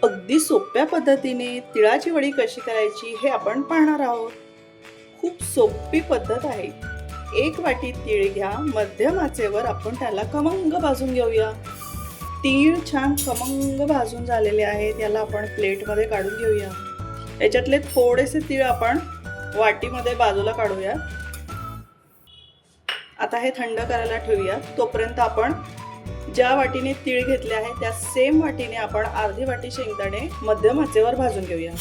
अगदी सोप्या पद्धतीने तिळाची वडी कशी करायची हे आपण पाहणार आहोत. खूप सोपी पद्धत आहे. एक वाटी तीळ घ्या, मध्यम आचेवर आपण त्याला खमंग भाजून घेऊया. तीळ छान खमंग भाजून झालेले आहेत. याला आपण प्लेटमध्ये काढून घेऊया. याच्यातले थोडेसे तीळ आपण वाटीमध्ये बाजूला काढूया. आता हे थंड करायला ठेवूया. तोपर्यंत आपण ज्या वाटीने तीळ घेतले आहे त्या सेम वाटीने आपण अर्धी वाटी शेंगदाणे मध्यम आचेवर भाजून घेऊया.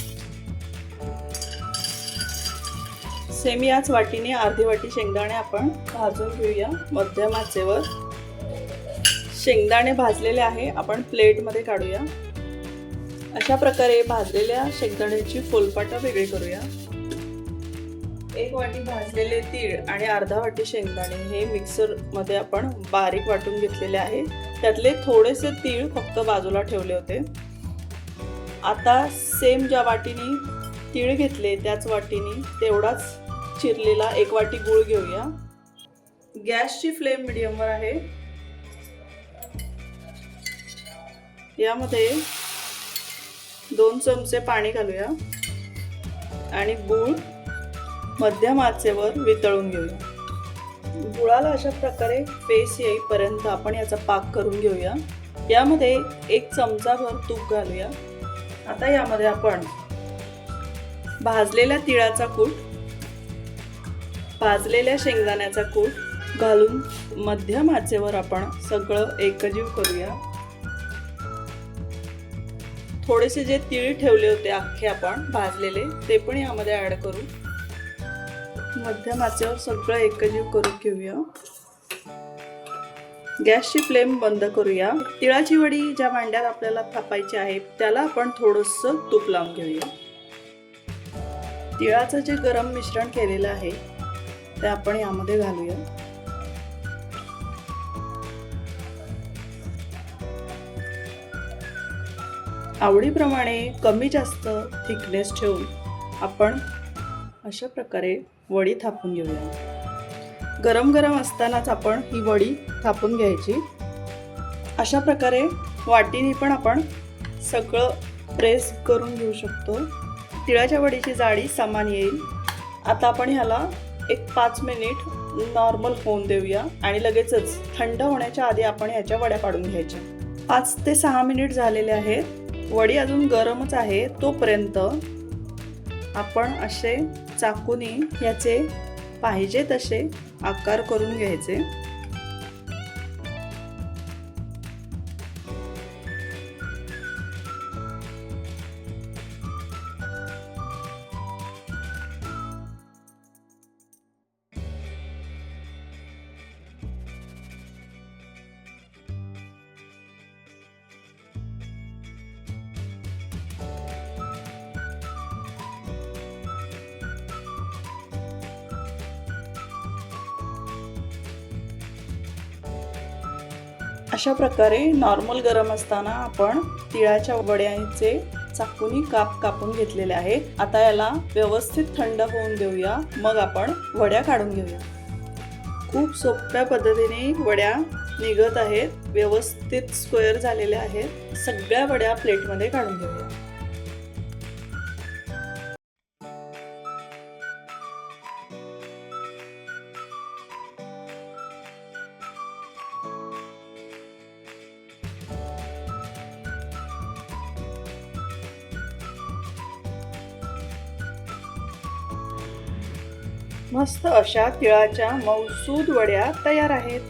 सेम याच वाटीने अर्धी वाटी शेंगदाणे आपण भाजून घेऊया मध्यम आचेवर. शेंगदाणे भाजलेले आहे, आपण प्लेटमध्ये काढूया. अशा प्रकारे भाजलेल्या शेंगदाण्याची फोलपाटं वेगळी करूया. एक वाटी भाजलेले तीळ आणि अर्धा वाटी शेंगदाणे हे मिक्सर मध्ये आपण बारीक वाटून घेतलेले आहे. त्यातले थोडेसे तीळ फक्त बाजूला ठेवले होते. आता सेम ज्या वाटीने तीळ घेतले त्याच वाटीने तेवढाच चिरलेला एक वाटी गूळ घेऊया. गॅसची फ्लेम मीडियमवर आहे. यामध्ये 2 चमचे पाणी घालूया आणि गूळ मध्यम आचेवर वितळून घेऊया. गुळाला अशा प्रकारे फेस येईपर्यंत आपण याचा पाक करून घेऊया. यामध्ये 1 चमचाभर तूप घालूया. आता यामध्ये आपण भाजलेल्या तिळाचा कूट, भाजलेल्या शेंगदाण्याचा कूट घालून मध्यम आचेवर आपण सगळं एकजीव करूया. थोडेसे जे तीळ ठेवले होते अख्खे आपण भाजलेले ते पण यामध्ये ऍड करू. मध्यम आचेवर सगळं एकजीव करून घेऊया. गॅसची फ्लेम बंद करूया. तिळाची वडी ज्या भांड्यात आपल्याला थापायची आहे त्याला आपण थोडंसं तूप लावून घेऊया. तिळाचं जे गरम मिश्रण केलेलं आहे ते आपण यामध्ये घालूया. आवडीप्रमाणे कमी जास्त थिकनेस ठेवून आपण अशा प्रकारे वडी थापून घेऊया. गरम गरम असतानाच आपण ही वडी थापून घ्यायची. अशा प्रकारे वाटीने पण आपण सगळं प्रेस करून घेऊ शकतो. तिळाच्या वडीची जाडी समान येईल. आता आपण ह्याला एक 5 मिनिट नॉर्मल होऊन देऊया आणि लगेचच थंड होण्याच्या आधी आपण ह्याच्या वड्या पाडून घ्यायच्या. 5 ते 6 मिनिट झालेले आहेत. वडी अजून गरमच आहे. तोपर्यंत आपण असे चाकूने याचे पाहिजे तसे आकार करून घ्यायचे. अशा प्रकारे नॉर्मल गरम असताना आपण तिळाच्या वड्यांचे चाकूनी कापून घेतलेले आहेत. आता याला व्यवस्थित थंड होऊन देऊया. मग आपण वड्या काढून घेऊया. खूप सोप्या पद्धतीने वड्या निघत आहेत. व्यवस्थित स्क्वेअर झालेल्या आहेत. सगळ्या वड्या प्लेटमध्ये काढून घेऊया. मस्त अशा तिळाच्या मऊसूद वड्या तयार आहेत.